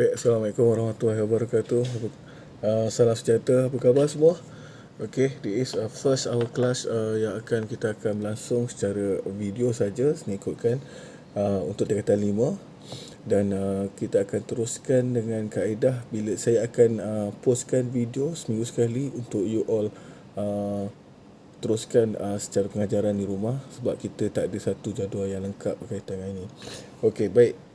Baik, Assalamualaikum warahmatullahi wabarakatuh. Salam sejahtera, apa khabar semua? Okay, this is first our class yang kita akan berlangsung secara video saja, mengikutkan untuk tingkatan 5. Dan kita akan teruskan dengan kaedah bila saya akan postkan video seminggu sekali untuk you all teruskan secara pengajaran di rumah, sebab kita tak ada satu jadual yang lengkap berkaitan dengan ini. Okey, baik.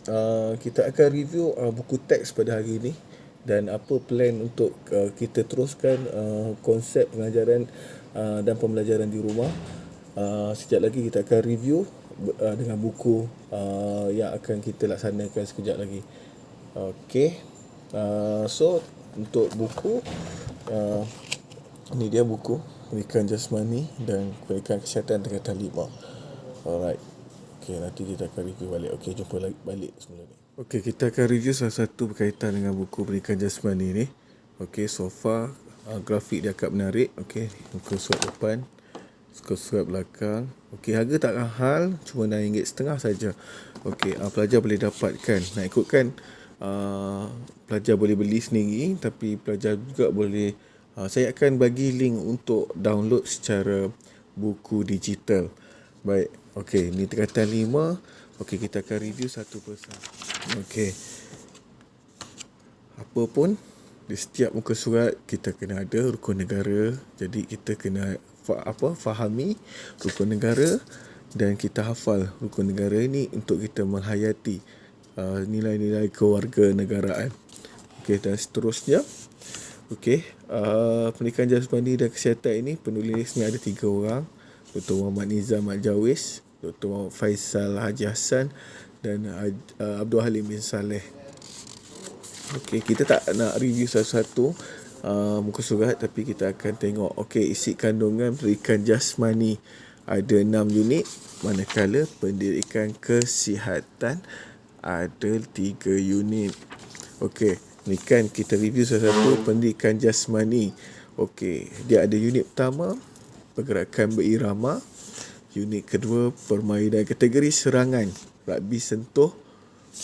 Kita akan review buku teks pada hari ini dan apa plan untuk kita teruskan konsep pengajaran dan pembelajaran di rumah. Sekejap lagi kita akan review dengan buku yang akan kita laksanakan sekejap lagi. Okey. So untuk buku, ini dia buku Pendidikan Jasmani dan Pendidikan Kesihatan tingkatan 5. Alright. Okey, nanti kita akan review balik. Okey, jumpa lagi balik sebelum ni. Okey, kita akan review salah satu berkaitan dengan buku Pendidikan Jasmani ni. Okey, so far grafik dia agak menarik. Okey, muka surat depan, muka surat belakang. Okey, harga tak mahal, cuma RM6.50 saja. Okey, pelajar boleh dapatkan. Nak ikutkan pelajar boleh beli sendiri, tapi pelajar juga boleh saya akan bagi link untuk download secara buku digital. Baik, okey, ni tingkatan 5. Okey, kita akan review satu persatu. Okey. Apa pun di setiap muka surat kita kena ada rukun negara. Jadi kita kena fahami rukun negara dan kita hafal rukun negara ini untuk kita menghayati nilai-nilai kewarganegaraan. Okey, dan seterusnya. Okey, Pendidikan Jasmani dan Kesihatan ini penulisnya ada 3 orang. Dr. Muhammad Nizam Al-Jawis, Dr. Muhammad Faisal Haji Hassan dan Abdul Halim bin Saleh. Okey, kita tak nak review satu-satu muka surat, tapi kita akan tengok isi kandungan Pendidikan Jasmani ada 6 unit, manakala Pendidikan Kesihatan ada 3 unit. Okey, ni kan kita review satu-satu Pendidikan Jasmani. Okey, dia ada unit pertama pergerakan berirama, unit kedua permainan kategori serangan, rugby sentuh,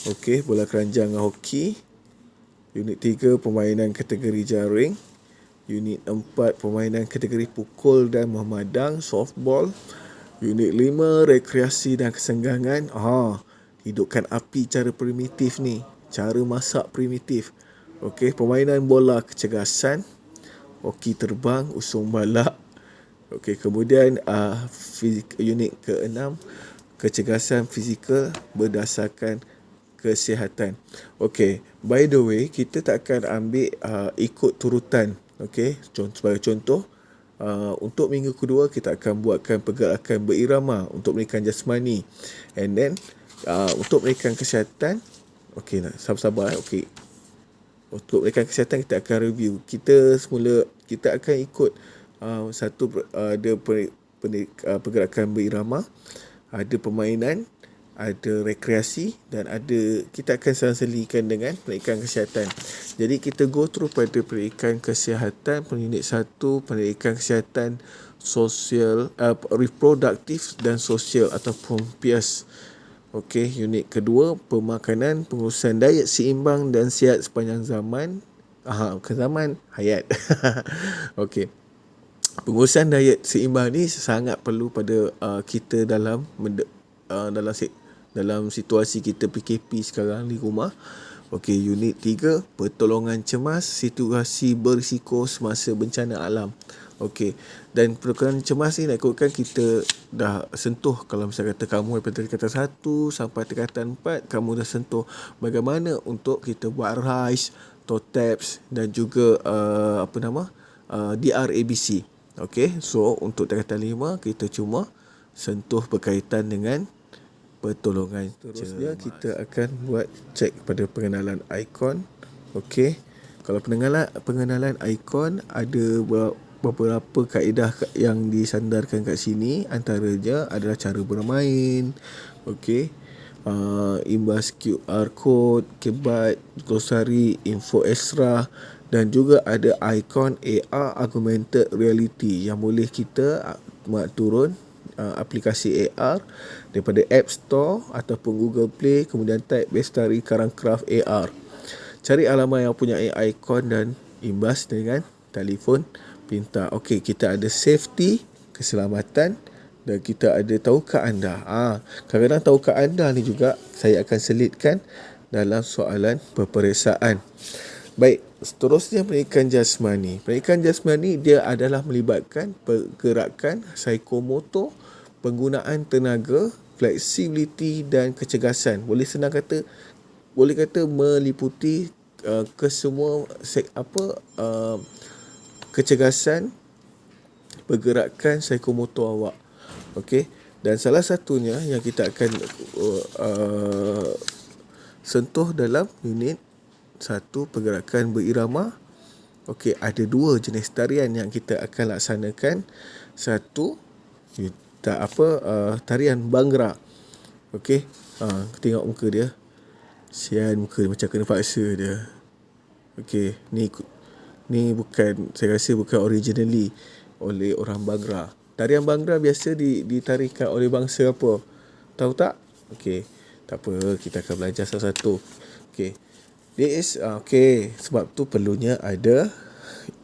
okey, bola keranjang dan hoki. Unit 3 permainan kategori jaring, unit 4 permainan kategori pukul dan memadang, softball. Unit 5 rekreasi dan kesenggangan. Hidupkan api cara primitif ni, cara masak primitif. Okey, permainan bola kecergasan, hoki terbang, usung balak. Okey, kemudian unit ke-6 kecergasan fizikal berdasarkan kesihatan. Okey, by the way, kita tak akan ambil ikut turutan. Okey, sebagai contoh, untuk minggu kedua kita akan buatkan pergerakan berirama untuk pendidikan jasmani. And then untuk pendidikan kesihatan, okey, sabar-sabar. Okey, untuk pendidikan kesihatan kita akan review. Kita akan ikut ada pergerakan berirama, ada permainan, ada rekreasi dan kita akan selang-selikan dengan pendidikan kesihatan. Jadi kita go through pada pendidikan kesihatan, unit 1, pendidikan kesihatan sosial, reproduktif dan sosial ataupun PIAS. Okey, unit kedua pemakanan, pengurusan diet seimbang dan sihat sepanjang zaman. Bukan zaman, hayat. Okey. Pengurusan diet seimbang ni sangat perlu pada kita dalam situasi kita PKP sekarang di rumah. Okey, unit 3 pertolongan cemas, situasi berisiko semasa bencana alam. Okey, dan pertolongan cemas ni nak ikutkan kita dah sentuh. Kalau misalnya kata kamu daripada tingkatan 1 sampai tingkatan 4, kamu dah sentuh bagaimana untuk kita buat RICE, TOTEPS dan juga DRABC. Okey, so untuk tingkatan 5 kita cuma sentuh berkaitan dengan pertolongan. Terusnya kita akan buat cek pada pengenalan ikon. Okey, kalau pengenalan ikon ada beberapa kaedah yang disandarkan kat sini. Antaranya adalah cara bermain, okey, imbas QR code, kebat, glosari, info extra dan juga ada ikon AR augmented reality yang boleh kita turun aplikasi AR daripada App Store ataupun Google Play, kemudian type Bestari Karangcraft AR. Cari alamat yang punya ikon dan imbas dengan telefon pintar. Okey, kita ada safety, keselamatan, dan kita ada tahukah anda. Kadang-kadang tahukah anda ni juga saya akan selitkan dalam soalan peperiksaan. Baik, seterusnya pendidikan jasmani. Pendidikan jasmani dia adalah melibatkan pergerakan psikomotor, penggunaan tenaga, fleksibiliti dan kecergasan. Boleh kata meliputi kesemua kecergasan pergerakan psikomotor awak. Okey, dan salah satunya yang kita akan sentuh dalam unit 1, pergerakan berirama. Okey, ada 2 jenis tarian yang kita akan laksanakan. Satu, tarian Bhangra. Okey, tengok muka dia. Sian, muka macam kena paksa dia. Okey, ni bukan, saya rasa bukan originally oleh orang Bhangra. Tarian Bhangra biasa ditarikan oleh bangsa apa? Tahu tak? Okey, tak apa, kita akan belajar satu-satu. Okey. Sebab tu perlunya ada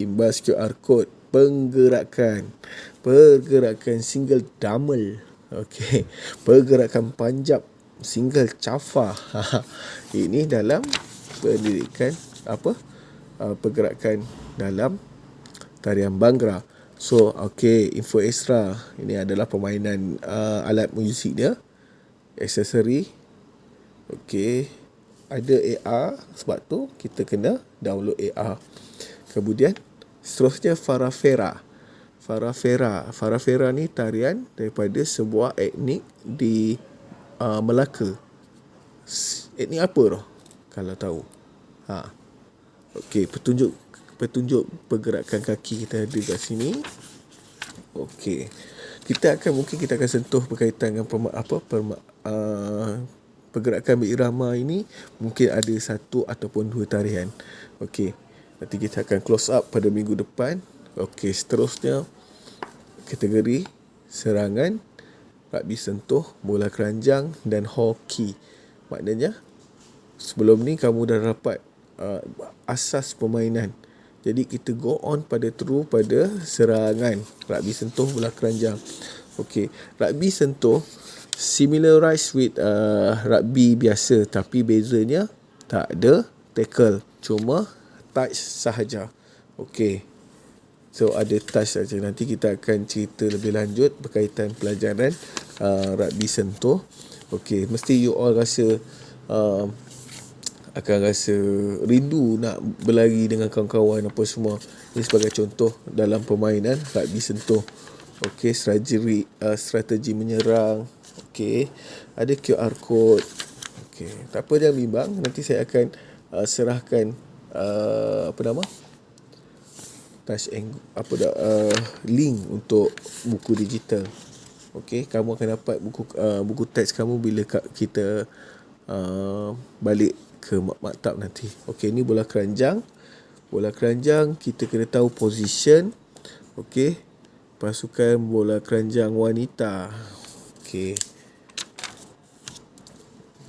imbas QR code, pergerakan single damel. Okey, pergerakan panjap single cafa. Ini dalam pendidikan pergerakan dalam tarian Bhangra. So, info extra. Ini adalah permainan alat muzik dia, aksesori. Okey, ada AR, sebab tu kita kena download AR. Kemudian seterusnya Farafera. Farafera ni tarian daripada sebuah etnik di Melaka. Etnik apa tu kalau tahu? Okey, petunjuk pergerakan kaki kita ada kat sini. Okey, kita akan sentuh berkaitan dengan pergerakan berirama ini. Mungkin ada 1 ataupun 2 tarian. Okey, nanti kita akan close up pada minggu depan. Okey, seterusnya kategori serangan, rugby sentuh, bola keranjang dan hoki. Maknanya sebelum ni kamu dah dapat asas permainan. Jadi kita go on pada serangan, rugby sentuh, bola keranjang. Okey, rugby sentuh similarized with rugby biasa, tapi bezanya tak ada tackle, cuma touch sahaja. Okey, so ada touch saja. Nanti kita akan cerita lebih lanjut berkaitan pelajaran rugby sentuh. Okey, mesti you all akan rasa rindu nak berlari dengan kawan-kawan apa semua. Ini sebagai contoh dalam permainan rugby sentuh. Okey, strategi menyerang. Okey, ada QR code. Okey, tak apa, jangan bimbang. Nanti saya akan serahkan link untuk buku digital. Okey, kamu akan dapat buku teks kamu bila kita balik ke maktab nanti. Okey, ni bola keranjang. Bola keranjang kita kena tahu position. Okey, pasukan bola keranjang wanita. Okey,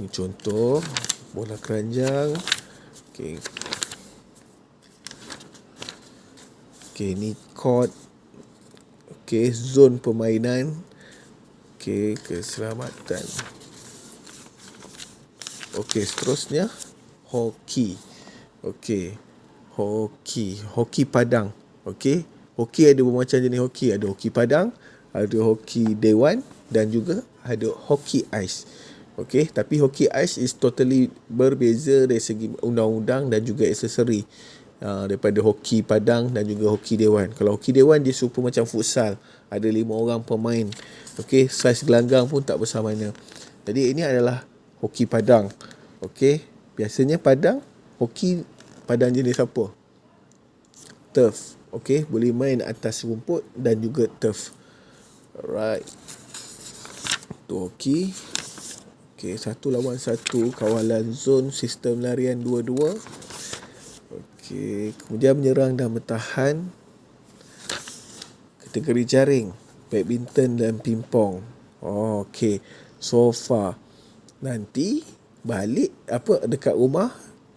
ini contoh bola keranjang. Okey, ni court. Okey, zon permainan. Okey, keselamatan. Okey, seterusnya hoki. Okey, hoki padang. Okey, hoki ada bermacam jenis hoki. Ada hoki padang, ada hoki dewan dan juga ada hoki ais. Okey, tapi hoki ais is totally berbeza dari segi undang-undang dan juga aksesori daripada hoki padang dan juga hoki dewan. Kalau hoki dewan dia serupa macam futsal, ada 5 orang pemain. Okey, saiz gelanggang pun tak bersamanya. Jadi ini adalah hoki padang. Okey, biasanya hoki padang jenis apa? Turf. Okey, boleh main atas rumput dan juga turf. Alright. Tu hoki. Okey, 1 lawan 1, kawalan zon, sistem larian 2-2. Okey, kemudian menyerang dan bertahan. Kategori jaring, badminton dan pingpong. Okey, so far. Nanti balik dekat rumah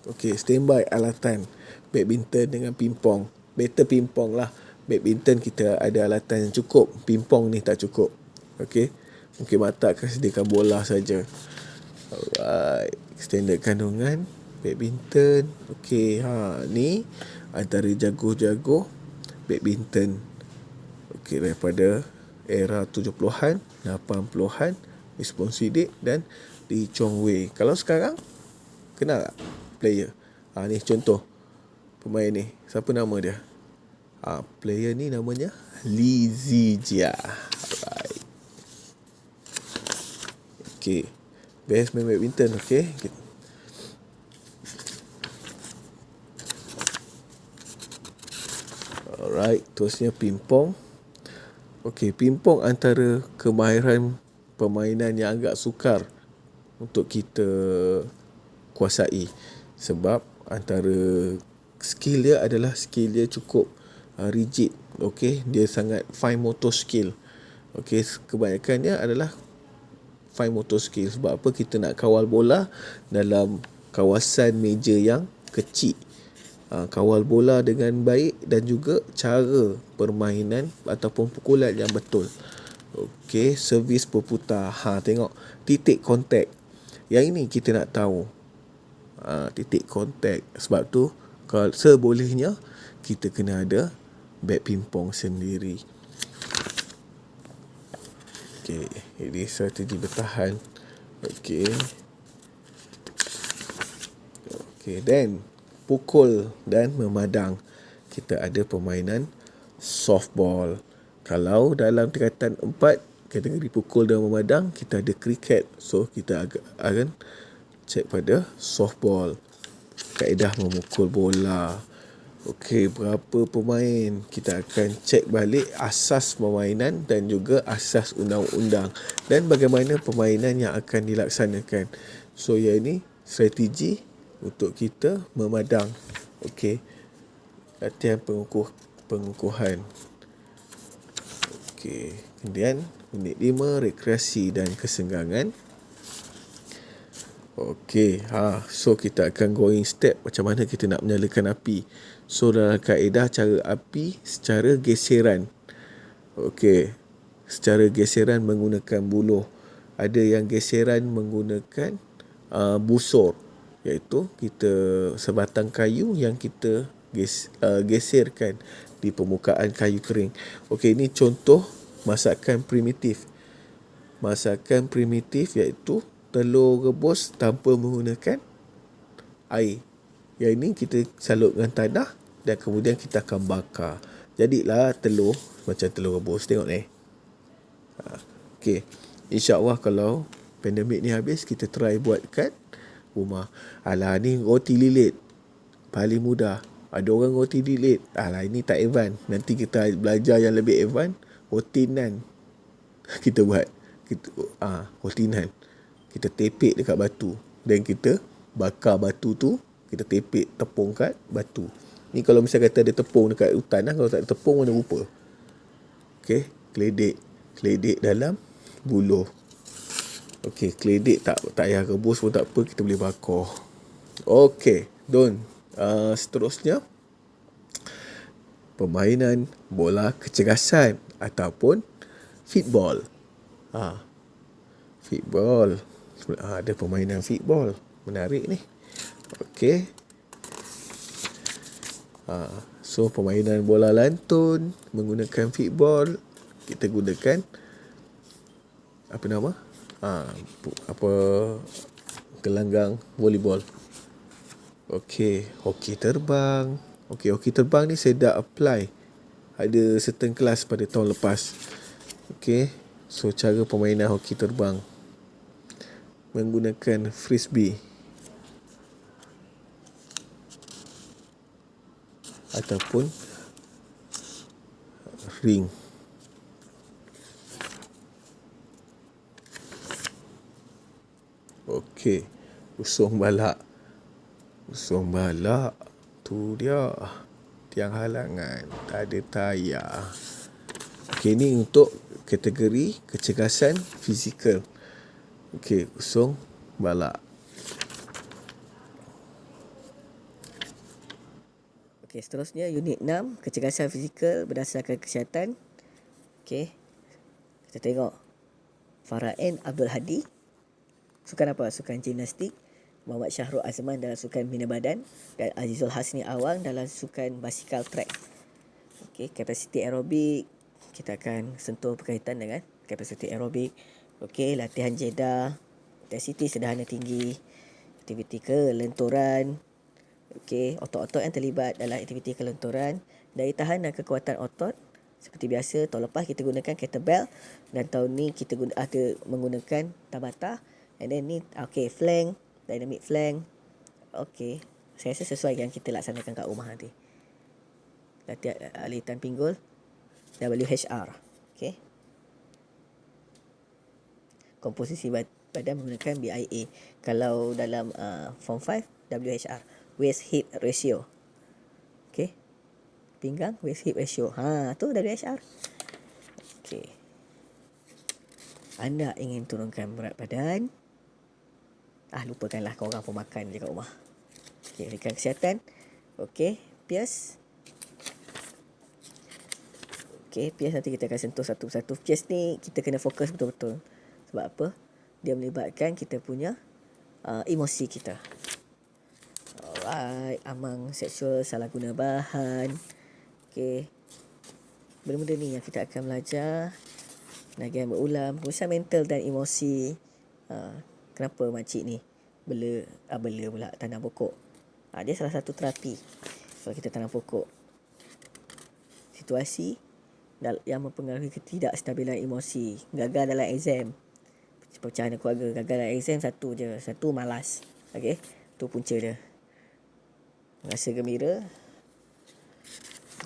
Okey, standby alatan badminton dengan pingpong. Better pingpong lah. Badminton kita ada alatan yang cukup, pingpong ni tak cukup. Okey. Mungkin Mata akan sediakan bola saja. Alright, standard kandungan badminton. Okey, ni antara jago-jago badminton. Okey, daripada era 70-an, 80-an, Ispon Sidik dan Lee Chong Wei. Kalau sekarang, kenal tak player? Ni contoh pemain ni. Siapa nama dia? Player ni namanya Li Zijia. Alright. Okay. Best main badminton. Okay. Alright. Terusnya pingpong. Okay. Pingpong antara kemahiran permainan yang agak sukar untuk kita kuasai. Sebab antara skill dia adalah skill dia cukup rigid. Okay. Dia sangat fine motor skill. Okay. Kebanyakannya adalah fine motor skill. Sebab apa? Kita nak kawal bola dalam kawasan meja yang kecil. Kawal bola dengan baik dan juga cara permainan ataupun pukulan yang betul. Okey, servis berputar. Tengok titik kontak. Yang ini kita nak tahu. Titik kontak. Sebab tu kalau sebolehnya kita kena ada beg pingpong sendiri. Okey, ini strategi bertahan. Okey. Okey, dan pukul dan memadang. Kita ada permainan softball. Kalau dalam tingkatan 4, kategori pukul dan memadang, kita ada kriket. So, kita akan cek pada softball. Kaedah memukul bola. Okey, berapa pemain? Kita akan cek balik asas permainan dan juga asas undang-undang. Dan bagaimana permainan yang akan dilaksanakan. So, yang ini strategi untuk kita memadang. Okey. Latihan pengukuhan. Okey. Kemudian minit 5 rekreasi dan kesenggangan. Okey. So kita akan going step macam mana kita nak menyalakan api. So dalam kaedah cara api secara geseran. Okey. Secara geseran menggunakan buluh. Ada yang geseran menggunakan busur. Iaitu kita sebatang kayu yang kita geserkan di permukaan kayu kering. Okey, ini contoh masakan primitif. Masakan primitif iaitu telur rebus tanpa menggunakan air. Yang ini kita salut dengan tanah dan kemudian kita akan bakar. Jadilah telur macam telur rebus. Tengok ni. Okey, InsyaAllah kalau pandemik ni habis, kita try buat kat rumah. Ni roti lilit. Paling mudah. Ada orang roti lilit. Ini tak advance. Nanti kita belajar yang lebih advance. Roti nan. Kita buat. Roti nan. Kita tepek dekat batu. Dan kita bakar batu tu. Kita tepek tepung kat batu. Ni kalau misalnya kata ada tepung dekat hutan. Kalau tak ada tepung, mana rupa. Okay. Keledek. Keledek dalam buluh. Okey, keledek tak payah rebus pun tak apa, kita boleh bakar. Okey, seterusnya permainan bola kecergasan ataupun fitball. Fitball. Ada permainan fitball. Menarik ni. Okey. So permainan bola lantun menggunakan fitball, kita gunakan apa nama? Gelanggang volleyball. Okey, hoki terbang. Okey, hoki terbang ni saya dah apply. Ada certain kelas pada tahun lepas. Okey, so cara permainan hoki terbang menggunakan frisbee ataupun ring. Okey, usung balak. Usung balak tu dia tiang halangan, tak ada tayar. Okey, ni untuk kategori kecergasan fizikal. Okey, usung balak. Okey, seterusnya unit 6, kecergasan fizikal berdasarkan kesihatan. Okey. Kita tengok Farain Abdul Hadi. Sukan apa? Sukan gimnastik. Muhammad Syahrul Azman dalam sukan bina badan dan Azizul Hasni Awang dalam sukan basikal track. Okey, kapasiti aerobik. Kita akan sentuh berkaitan dengan kapasiti aerobik. Okey, latihan jeda, intensiti sederhana tinggi, aktiviti kelenturan. Okey, otot-otot yang terlibat dalam aktiviti kelenturan, daya tahan dan kekuatan otot. Seperti biasa, tahun lepas kita gunakan kettlebell dan tahun ni kita ada menggunakan tabata. And then ni, okey, flank, dynamic flank. Okey, saya rasa sesuai yang kita laksanakan kat rumah nanti. Latihan alitan pinggul, WHR. Okey. Komposisi badan menggunakan BIA. Kalau dalam form 5, WHR, waist hip ratio. Okey. Pinggang waist hip ratio. Tu WHR. Okey. Anda ingin turunkan berat badan? Lupakanlah, korang pun makan je kat rumah. Okey, rekan kesihatan. Okey, Pierce. Okey, Pierce nanti kita akan sentuh satu persatu. Pierce ni kita kena fokus betul-betul. Sebab apa? Dia melibatkan kita punya emosi kita. Alright, amang seksual, salah guna bahan. Okey. Benda-benda ni yang kita akan belajar. Penagihan berulang, pengurusan mental dan emosi. Kenapa makcik ni bela pula tanam pokok? Dia salah satu terapi kalau kita tanam pokok. Situasi yang mempengaruhi ketidakstabilan emosi, gagal dalam exam, perpecahan keluarga. Gagal dalam exam satu je, satu malas. Okey, tu punca dia. Rasa gembira.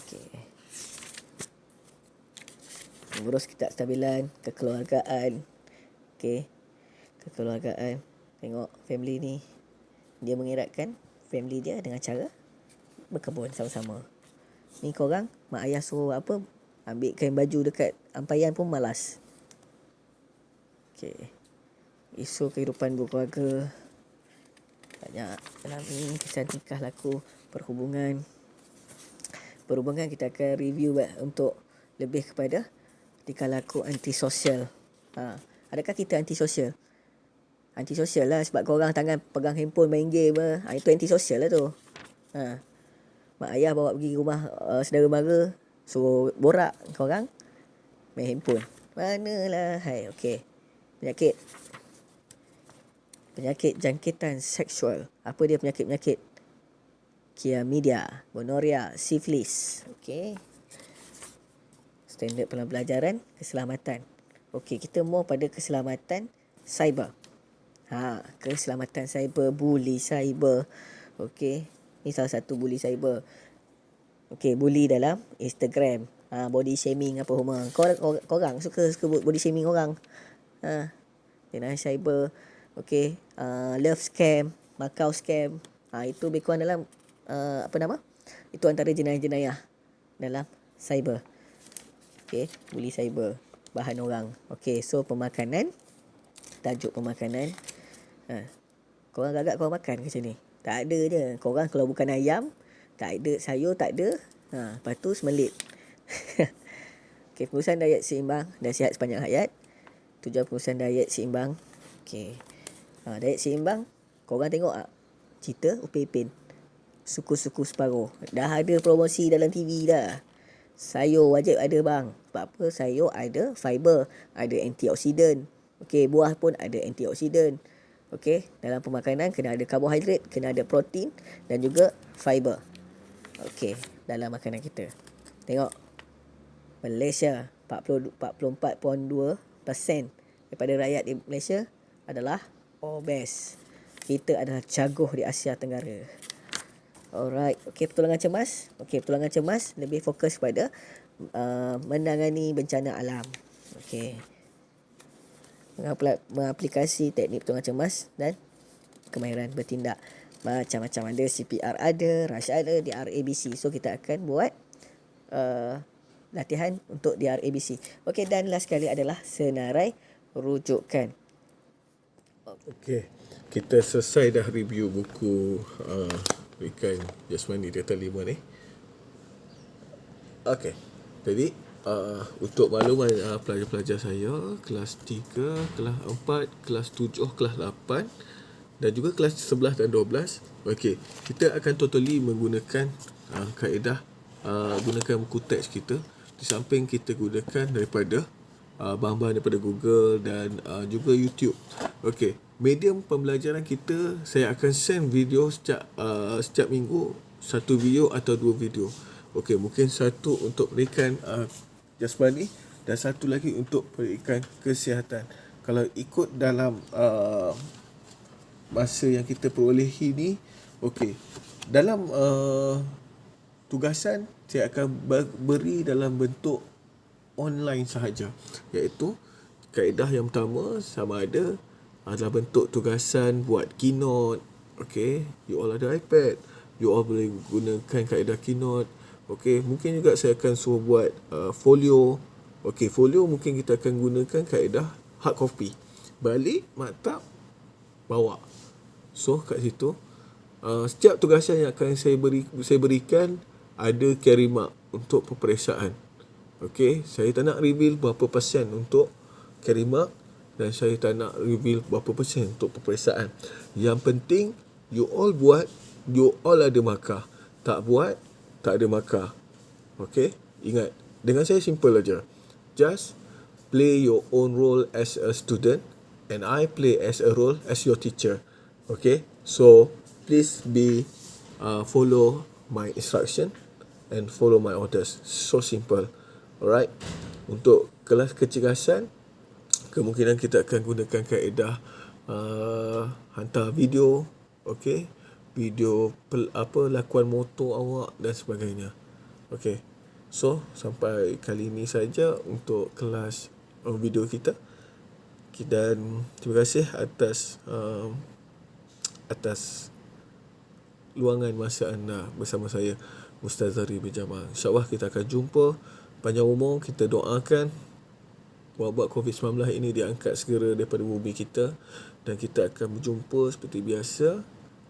Okey. Mengurus ketidakstabilan kekeluargaan. Okey. Kekeluargaan. Tengok family ni, dia mengeratkan family dia dengan cara berkebun sama-sama. Ni korang, mak ayah suruh apa, ambil kain baju dekat ampayan pun malas. Okey. Isu kehidupan berkeluarga. Banyak dalam ni, kisah nikah laku, perhubungan. Perhubungan kita akan review untuk lebih kepada tingkah laku antisosial. Adakah kita antisosial? Antisosial lah, sebab korang tangan pegang handphone main game. Itu antisosial lah tu. Mak ayah bawa pergi rumah saudara mara, suruh borak, korang main handphone. Manalah. Okey. Penyakit jangkitan seksual. Apa dia penyakit-penyakit? Chlamydia, gonorrhea, syphilis. Okey. Standard pembelajaran keselamatan. Okey, kita mau pada keselamatan cyber. Keselamatan cyber, bully cyber. Okey, ni salah satu bully cyber. Okey, bully dalam Instagram. Body shaming apa semua. Korang suka body shaming orang. Dalam cyber. Okey, love scam, Macau scam. Itu lebih kurang dalam itu antara jenayah-jenayah dalam cyber. Okey, bully cyber, bahan orang. Okey, so pemakanan, tajuk pemakanan. Korang agak korang makan ke macam ni? Tak ada je. Korang kalau bukan ayam, tak ada sayur, tak ada. Lepas tu semelit. Okey, pengurusan diet seimbang dan sihat sepanjang hayat. Tujuan pengurusan diet seimbang. Okey. Diet seimbang, korang tengok cerita Upin Ipin, suku-suku separuh. Dah ada promosi dalam TV dah. Sayur wajib ada bang. Sebab apa? Sayur ada fiber, ada antioksidan. Okey, buah pun ada antioksidan. Okey, dalam pemakanan kena ada karbohidrat, kena ada protein dan juga fiber. Okey, dalam makanan kita. Tengok. Malaysia, 44.2% daripada rakyat di Malaysia adalah obes. Kita adalah jaguh di Asia Tenggara. Alright. Okey, pertolongan cemas. Okey, pertolongan cemas lebih fokus pada menangani bencana alam. Okey. Mengaplikasi teknik pertolongan cemas dan kemahiran bertindak. Macam-macam ada, CPR ada, rush ada, DRABC. So kita akan buat latihan untuk DRABC. Okey, dan last sekali adalah senarai rujukan. Okey, kita selesai dah review buku Rekan Jasmani Data 5 ni. Okey. Jadi untuk makluman pelajar-pelajar saya kelas 3, kelas 4, kelas 7, kelas 8 dan juga kelas 11 dan 12. Okey, kita akan totally menggunakan kaedah gunakan buku teks kita, di samping kita gunakan daripada bahan-bahan daripada Google dan juga YouTube. Okey, medium pembelajaran kita, saya akan send video setiap minggu, satu video atau dua video. Okey, mungkin satu untuk pendidikan jasmani dan satu lagi untuk pendidikan kesihatan. Kalau ikut dalam masa yang kita perolehi ni, okey, dalam tugasan saya akan beri dalam bentuk online sahaja, iaitu kaedah yang pertama sama ada adalah bentuk tugasan buat keynote. Okey, you all ada iPad, you all boleh gunakan kaedah keynote. Okey, mungkin juga saya akan suruh buat folio. Okey, folio mungkin kita akan gunakan kaedah hard copy. Balik maktab, bawa. So kat situ setiap tugasan yang akan saya berikan ada carry mark untuk peperiksaan. Okey, saya tak nak reveal berapa persen untuk carry mark dan saya tak nak reveal berapa persen untuk peperiksaan. Yang penting you all buat, you all ada markah. Tak buat, tak ada markah. Okey, ingat, dengan saya simple aja. Just play your own role as a student and I play as a role as your teacher. Okay, so please follow my instruction and follow my orders. So simple. Alright. Untuk kelas kecergasan, kemungkinan kita akan gunakan kaedah hantar video, okay, video lakuan motor awak dan sebagainya. Okay, so sampai kali ini saja untuk kelas video kita. Dan terima kasih atas luangan masa anda bersama saya, Ustaz Zahri bin Jamal. InsyaAllah kita akan jumpa. Panjang umur, kita doakan wabak COVID-19 ini diangkat segera daripada bumi kita dan kita akan berjumpa seperti biasa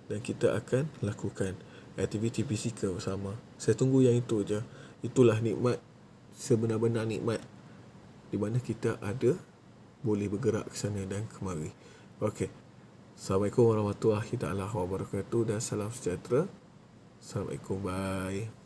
dan kita akan lakukan aktiviti fizikal bersama. Saya tunggu yang itu je. Itulah nikmat, sebenar-benar nikmat di mana kita ada boleh bergerak ke sana dan kemari. Okey. Assalamualaikum warahmatullahi taala wabarakatuh dan salam sejahtera. Assalamualaikum, bye.